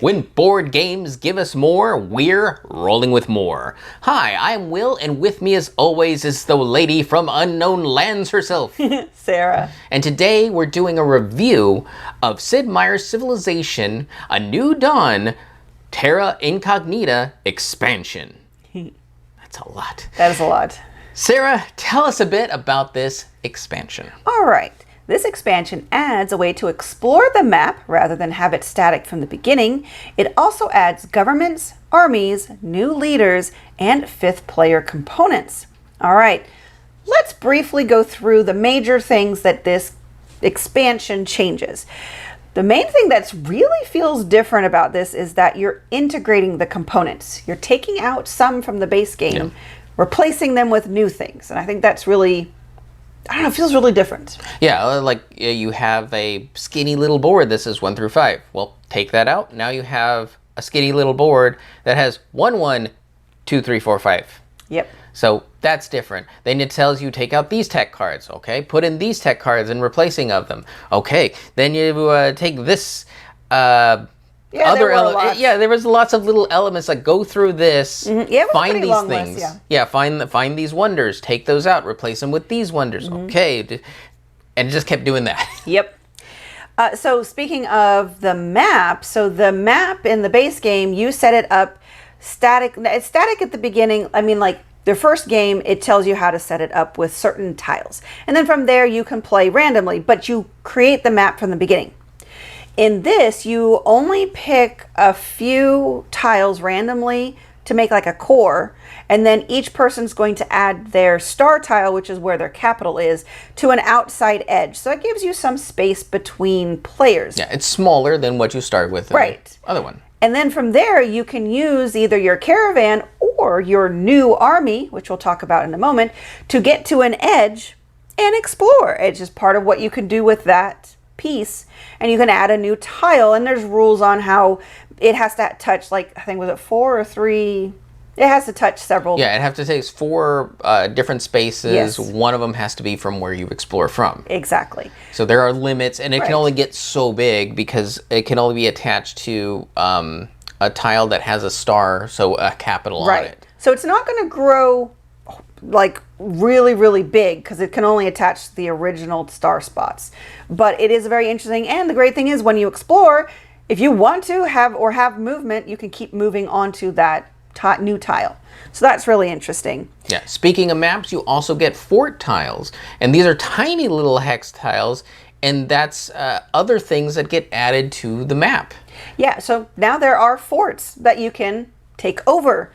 When board games give us more, we're rolling with more. Hi, I'm Will, and with me as always is the lady from unknown lands herself, Sarah. And today we're doing a review of Sid Meier's Civilization, A New Dawn, Terra Incognita expansion. That's a lot. That is a lot. Sarah, tell us a bit about this expansion. All right. This expansion adds a way to explore the map rather than have it static from the beginning. It also adds governments, armies, new leaders, and fifth player components. All right, let's briefly go through the major things that this expansion changes. The main thing that's really feels different about this is that you're integrating the components. You're taking out some from the base game, replacing them with new things. And I think that's really, I don't know, it feels really different. Yeah, like you have a skinny little board that says 1 through 5. Well, take that out. Now you have a skinny little board that has 1, 1, 2, 3, 4, 5. Yep. So that's different. Then it tells you take out these tech cards. Okay, put in these tech cards and replacing of them. Okay, then you take this there was lots of little elements like go through this, find these things. Find these wonders, take those out, replace them with these wonders. Okay, and it just kept doing that. Yep. So speaking of the map, so the map in the base game, you set it up static. It's static at the beginning. I mean, like the first game, it tells you how to set it up with certain tiles. And then from there, you can play randomly, but you create the map from the beginning. In this, you only pick a few tiles randomly to make like a core, and then each person's going to add their star tile, which is where their capital is, to an outside edge. So it gives you some space between players. Yeah, it's smaller than what you start with in the other one. And then from there, you can use either your caravan or your new army, which we'll talk about in a moment, to get to an edge and explore. It's just part of what you can do with that piece. And you can add a new tile, and there's rules on how it has to touch, like, I think, was it 4 or 3? It has to touch several. Yeah, it has to take 4 different spaces. Yes. One of them has to be from where you explore from. Exactly. So there are limits, and it can only get so big because it can only be attached to a tile that has a star, so a capital on it. So it's not going to grow like really, really big because it can only attach the original star spots. But it is very interesting, and the great thing is when you explore, if you want to have movement, you can keep moving onto that new tile. So that's really interesting. Yeah, speaking of maps, you also get fort tiles, and these are tiny little hex tiles, and that's other things that get added to the map. Yeah, so now there are forts that you can take over,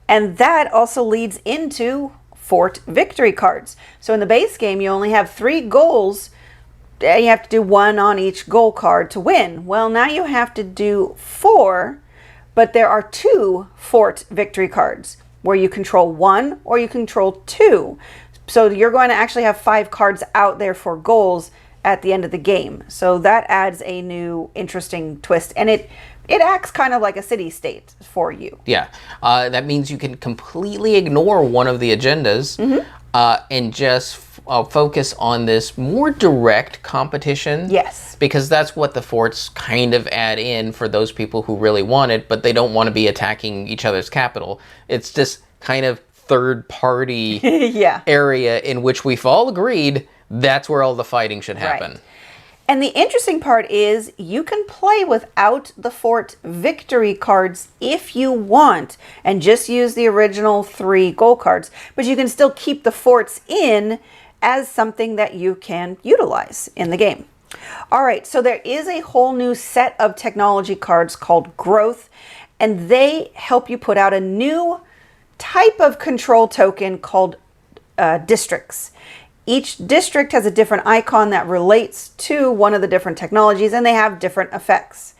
and that also leads into fort victory cards. So in the base game, you only have 3 goals. You have to do 1 on each goal card to win. Well, now you have to do 4, but there are 2 fort victory cards where you control 1 or you control 2. So you're going to actually have 5 cards out there for goals at the end of the game. So that adds a new interesting twist, and it acts kind of like a city-state for you. Yeah, that means you can completely ignore one of the agendas and just focus on this more direct competition. Yes. Because that's what the forts kind of add in for those people who really want it, but they don't want to be attacking each other's capital. It's this kind of third-party area in which we've all agreed that's where all the fighting should happen. Right. And the interesting part is you can play without the fort victory cards if you want and just use the original 3 goal cards, but you can still keep the forts in as something that you can utilize in the game. All right, so there is a whole new set of technology cards called Growth, and they help you put out a new type of control token called districts. Each district has a different icon that relates to one of the different technologies, and they have different effects.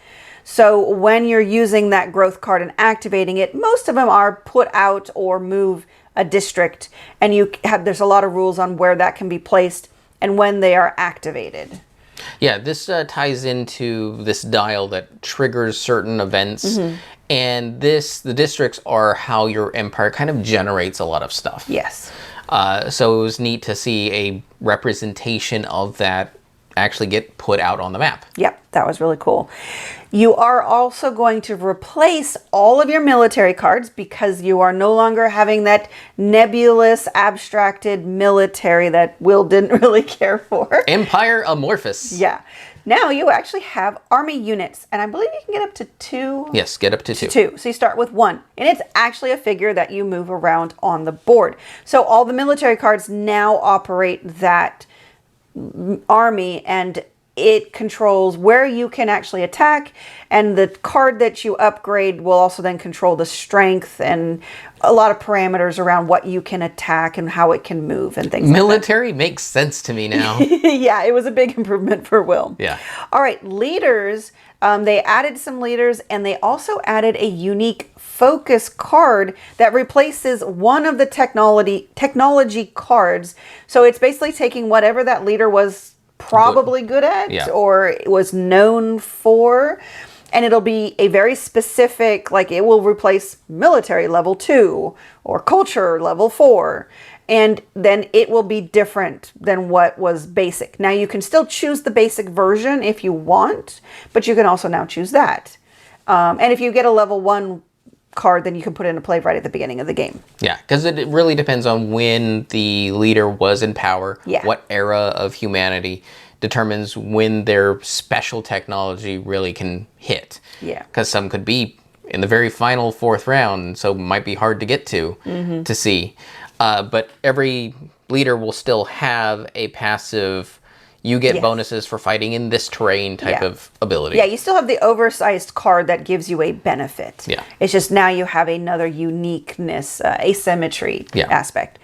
So when you're using that growth card and activating it, most of them are put out or move a district, and there's a lot of rules on where that can be placed and when they are activated. Yeah, this ties into this dial that triggers certain events, and the districts are how your empire kind of generates a lot of stuff. Yes. So it was neat to see a representation of that actually get put out on the map. Yep, that was really cool. You are also going to replace all of your military cards because you are no longer having that nebulous, abstracted military that Will didn't really care for. Empire amorphous. Yeah. Now you actually have army units, and I believe you can get up to 2. Yes, get up to 2. 2. So you start with 1, and it's actually a figure that you move around on the board. So all the military cards now operate that army, and it controls where you can actually attack, and the card that you upgrade will also then control the strength and a lot of parameters around what you can attack and how it can move and things Military like that. makes sense to me now. Yeah, it was a big improvement for Will. Yeah. All right, leaders. They added some leaders, and they also added a unique focus card that replaces one of the technology cards. So it's basically taking whatever that leader was probably good at or was known for, and it'll be a very specific, like it will replace military level 2 or culture level 4, and then it will be different than what was basic. Now you can still choose the basic version if you want, but you can also now choose that. And if you get a level 1 card, then you can put it into play right at the beginning of the game. Yeah, because it really depends on when the leader was in power, what era of humanity determines when their special technology really can hit. Yeah. Because some could be in the very final 4th round, so it might be hard to get to see. But every leader will still have a passive, you get bonuses for fighting in this terrain type of ability. Yeah, you still have the oversized card that gives you a benefit. Yeah. It's just now you have another uniqueness, asymmetry aspect.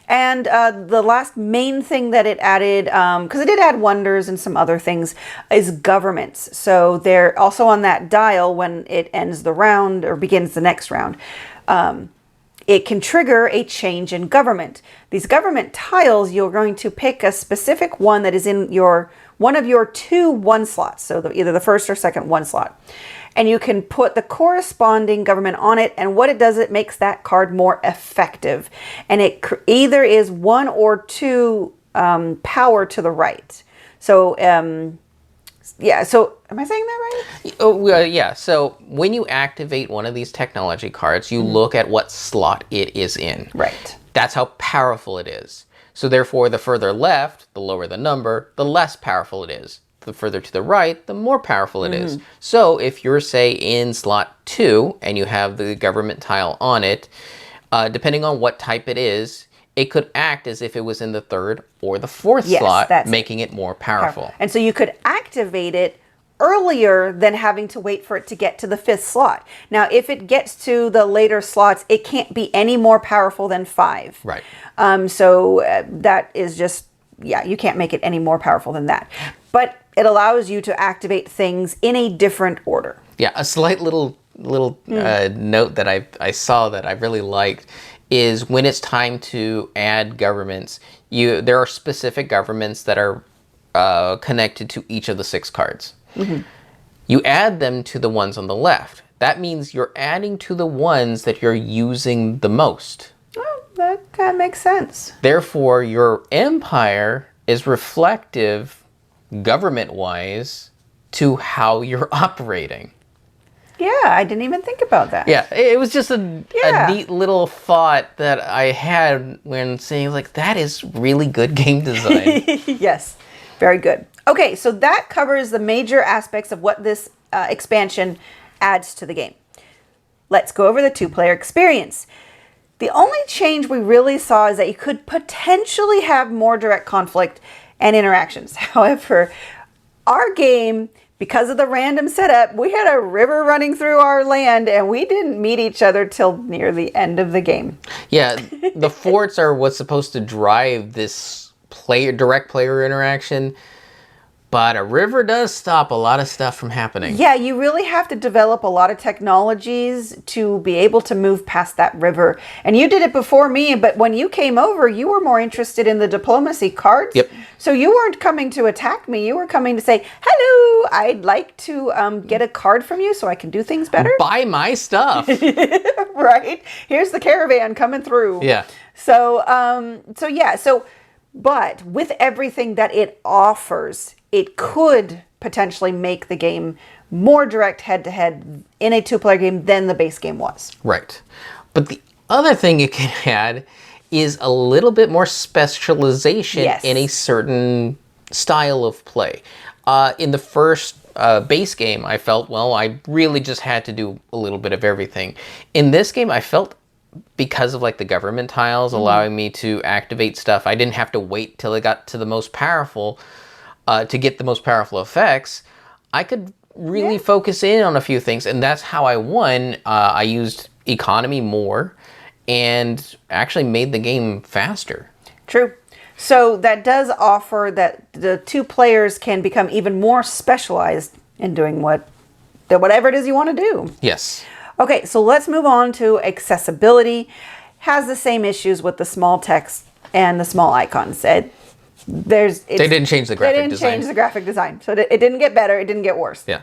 And the last main thing that it added, because it did add wonders and some other things, is governments. So they're also on that dial when it ends the round or begins the next round. It can trigger a change in government. These government tiles, you're going to pick a specific one that is in one of your 2 1 slots. So either the first or second 1 slot. And you can put the corresponding government on it. And what it does, it makes that card more effective. And it either is 1 or 2 power to the right. So, so am I saying that right? Oh, yeah. So when you activate one of these technology cards, you look at what slot it is in. Right. That's how powerful it is. So therefore, the further left, the lower the number, the less powerful it is. The further to the right, the more powerful it is. So if you're, say, in slot 2 and you have the government tile on it, depending on what type it is, it could act as if it was in the 3rd or the 4th slot, making it more powerful. And so you could activate it earlier than having to wait for it to get to the 5th slot. Now, if it gets to the later slots, it can't be any more powerful than 5. Right. So that is just, you can't make it any more powerful than that. But it allows you to activate things in a different order. Yeah, a slight little note that I saw that I really liked is when it's time to add governments, there are specific governments that are connected to each of the 6 cards. You add them to the ones on the left. That means you're adding to the ones that you're using the most. Oh, that kind of makes sense. Therefore, your empire is reflective, government-wise, to how you're operating. Yeah, I didn't even think about that. Yeah, it was just a neat little thought that I had when saying, like, that is really good game design. Yes, very good. Okay, so that covers the major aspects of what this expansion adds to the game. Let's go over the 2-player experience. The only change we really saw is that you could potentially have more direct conflict and interactions. However, our game, because of the random setup, we had a river running through our land and we didn't meet each other till near the end of the game. Yeah, the forts are what's supposed to drive this direct player interaction. But a river does stop a lot of stuff from happening. Yeah, you really have to develop a lot of technologies to be able to move past that river. And you did it before me, but when you came over, you were more interested in the diplomacy cards. Yep. So you weren't coming to attack me. You were coming to say, hello, I'd like to get a card from you so I can do things better. Buy my stuff. Right? Here's the caravan coming through. Yeah. So But with everything that it offers, it could potentially make the game more direct head-to-head in a two-player game than the base game was. Right. But the other thing it can add is a little bit more specialization in a certain style of play. In the first base game, I felt, well, I really just had to do a little bit of everything. In this game, I felt, because of like the government tiles allowing me to activate stuff, I didn't have to wait till it got to the most powerful to get the most powerful effects. I could really focus in on a few things, and that's how I won. I used economy more and actually made the game faster. True. So that does offer that the two players can become even more specialized in doing whatever it is you want to do. Yes. Okay, so let's move on to accessibility. Has the same issues with the small text and the small icons. They didn't change the graphic design. They didn't change the graphic design. So it didn't get better. It didn't get worse. Yeah.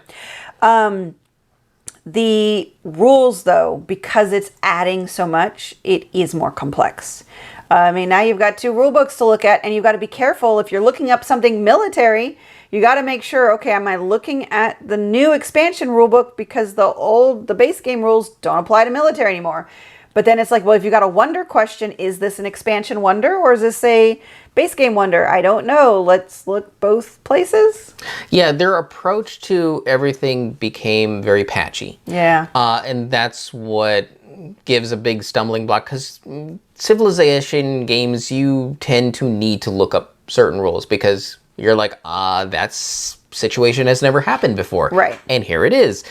The rules, though, because it's adding so much, it is more complex. I mean, now you've got two rule books to look at, and you've got to be careful. If you're looking up something military, you got to make sure, okay, am I looking at the new expansion rulebook because the base game rules don't apply to military anymore? But then it's like, well, if you got a wonder question, is this an expansion wonder or is this a base game wonder? I don't know. Let's look both places. Yeah, their approach to everything became very patchy. Yeah. And that's what gives a big stumbling block, because civilization games, you tend to need to look up certain rules because you're like, that situation has never happened before. Right. And here it is.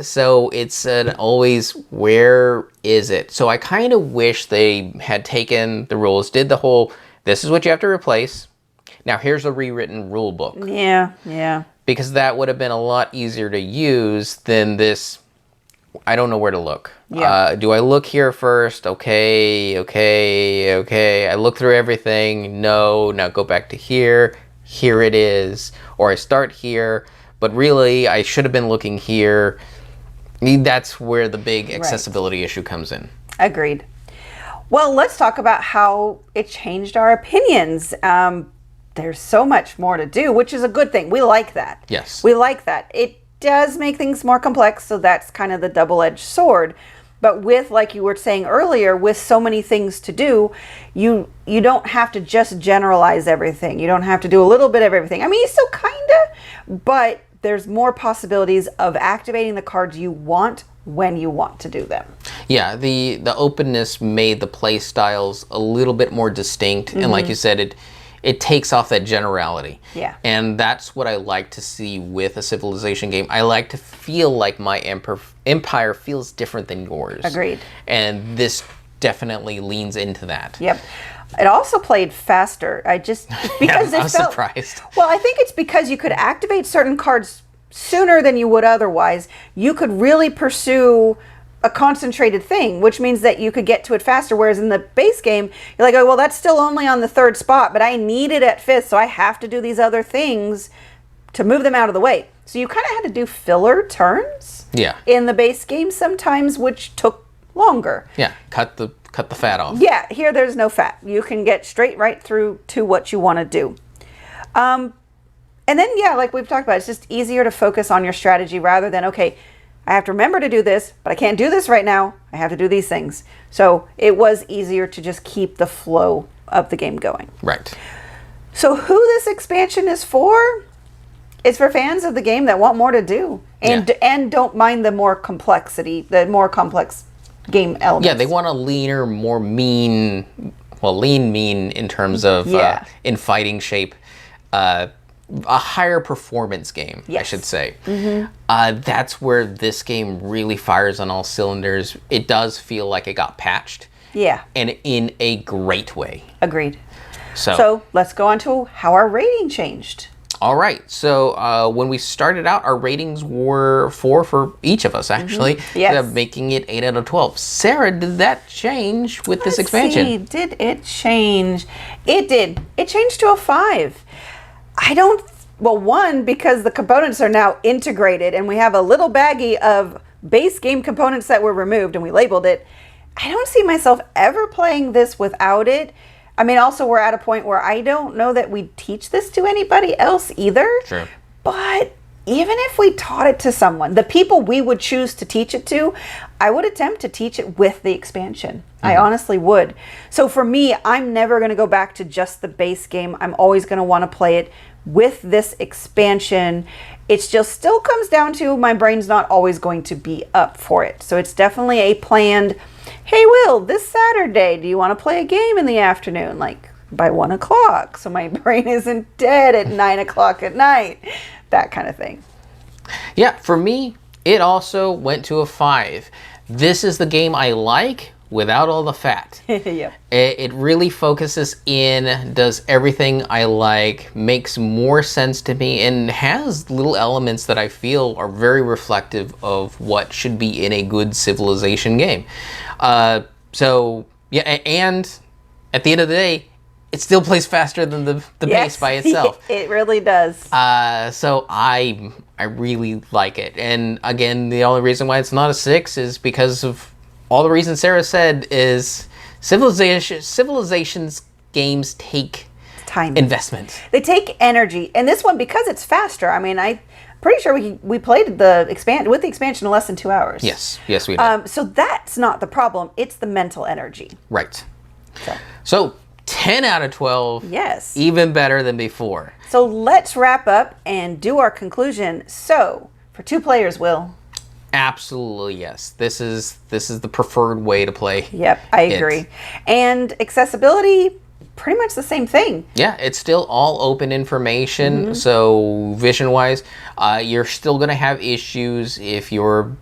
So it's always, where is it? So I kind of wish they had taken the rules, did the whole, this is what you have to replace. Now here's a rewritten rule book. Yeah, yeah. Because that would have been a lot easier to use than this, I don't know where to look. Yeah. Do I look here first? Okay. I look through everything. No, now go back to here. Here it is. Or I start here, but really I should have been looking here. That's where the big accessibility issue comes in. Agreed. Well, let's talk about how it changed our opinions. There's so much more to do, which is a good thing. We like that. Yes. We like that. It does make things more complex, so that's kind of the double-edged sword. But with, like you were saying earlier, with so many things to do, you don't have to just generalize everything. You don't have to do a little bit of everything. I mean, you still kind of, but there's more possibilities of activating the cards you want when you want to do them. Yeah, the openness made the play styles a little bit more distinct, and like you said, it takes off that generality. Yeah. And that's what I like to see with a civilization game. I like to feel like my empire feels different than yours. Agreed. And this definitely leans into that. Yep. It also played faster. Because I'm surprised. Well, I think it's because you could activate certain cards sooner than you would otherwise. You could really pursue a concentrated thing, which means that you could get to it faster. Whereas in the base game, you're like, oh, well, that's still only on the third spot, but I need it at fifth, so I have to do these other things to move them out of the way. So you kind of had to do filler turns in the base game sometimes, which took longer. Yeah, cut the fat off. Yeah, here there's no fat. You can get straight right through to what you want to do. And then, yeah, like we've talked about, it's just easier to focus on your strategy rather than, okay, I have to remember to do this, but I can't do this right now. I have to do these things. So it was easier to just keep the flow of the game going. Right. So who this expansion is for? It's for fans of the game that want more to do and don't mind the more complex game elements. Yeah, they want a leaner, more mean, lean in terms of in fighting shape. A higher performance game, I should say. That's where this game really fires on all cylinders. It does feel like it got patched. Yeah. And in a great way. Agreed. So let's go on to how our rating changed. All right. So when we started out, our ratings were 4 for each of us, actually. Yes. Making it 8 out of 12. Sarah, did that change with this expansion? See, did it change? It did. It changed to a 5. One, because the components are now integrated and we have a little baggie of base game components that were removed and we labeled it. I don't see myself ever playing this without it. I mean, also we're at a point where I don't know that we teach this to anybody else either. True. But even if we taught it to someone, the people we would choose to teach it to, I would attempt to teach it with the expansion. I honestly would. So for me, I'm never going to go back to just the base game. I'm always going to want to play it with this expansion. It just still comes down to my brain's not always going to be up for it. So it's definitely a planned, hey, Will, this Saturday, do you want to play a game in the afternoon? Like by 1 o'clock. So my brain isn't dead at 9 o'clock at night. That kind of thing. Yeah, for me, it also went to a 5. This is the game I like without all the fat. Yep. It really focuses in, does everything I like, makes more sense to me, and has little elements that I feel are very reflective of what should be in a good Civilization game. So, yeah, and at the end of the day, it still plays faster than the base by itself. It really does. So I really like it. And again, the only reason why it's not a 6 is because of all the reasons Sarah said is Civilization's games take time, investment. They take energy. And this one, because it's faster, I mean, I'm pretty sure we played the expansion in less than 2 hours. Yes, we did. So that's not the problem. It's the mental energy. Right. So 10 out of 12. Yes. Even better than before. So let's wrap up and do our conclusion. So for 2 players, Will. Absolutely, yes. This is the preferred way to play. Yep, I agree. And accessibility, pretty much the same thing. Yeah, it's still all open information. So vision-wise, you're still going to have issues if you're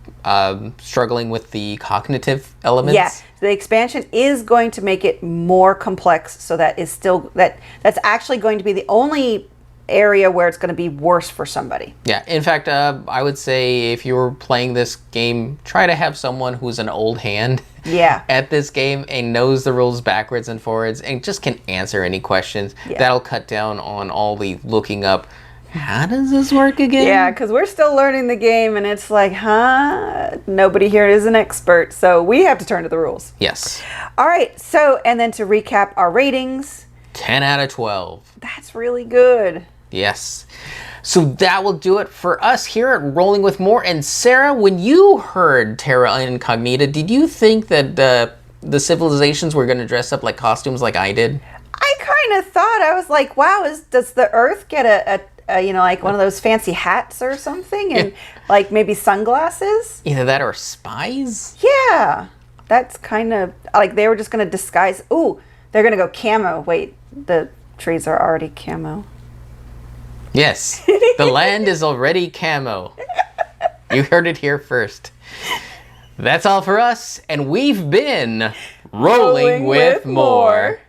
struggling with the cognitive elements. Yeah, the expansion is going to make it more complex. So that's actually going to be the only area where it's going to be worse for somebody. Yeah, in fact, I would say if you're playing this game, try to have someone who's an old hand at this game and knows the rules backwards and forwards and just can answer any questions. Yeah. That'll cut down on all the looking up, how does this work again? Yeah, because we're still learning the game and it's like, nobody here is an expert, so we have to turn to the rules. Yes. All right, so, and then to recap our ratings. 10 out of 12. That's really good. Yes. So that will do it for us here at Rolling with More. And Sarah, when you heard Terra Incognita, did you think that the civilizations were going to dress up like costumes like I did? I kind of thought, I was like, wow, does the Earth get a like one of those fancy hats or something? And like maybe sunglasses? Either that or spies? Yeah. That's kind of, like they were just going to disguise. Ooh, they're going to go camo. Wait, the trees are already camo. Yes, the land is already camo. You heard it here first. That's all for us, and we've been Rolling with More.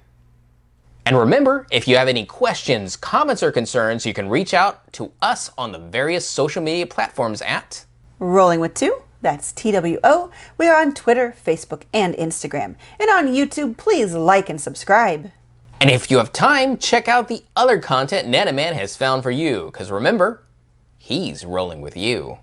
And remember, if you have any questions, comments, or concerns, you can reach out to us on the various social media platforms at Rolling with 2. That's TWO. We are on Twitter, Facebook, and Instagram. And on YouTube, please like and subscribe. And if you have time, check out the other content Nanaman has found for you, because remember, he's rolling with you.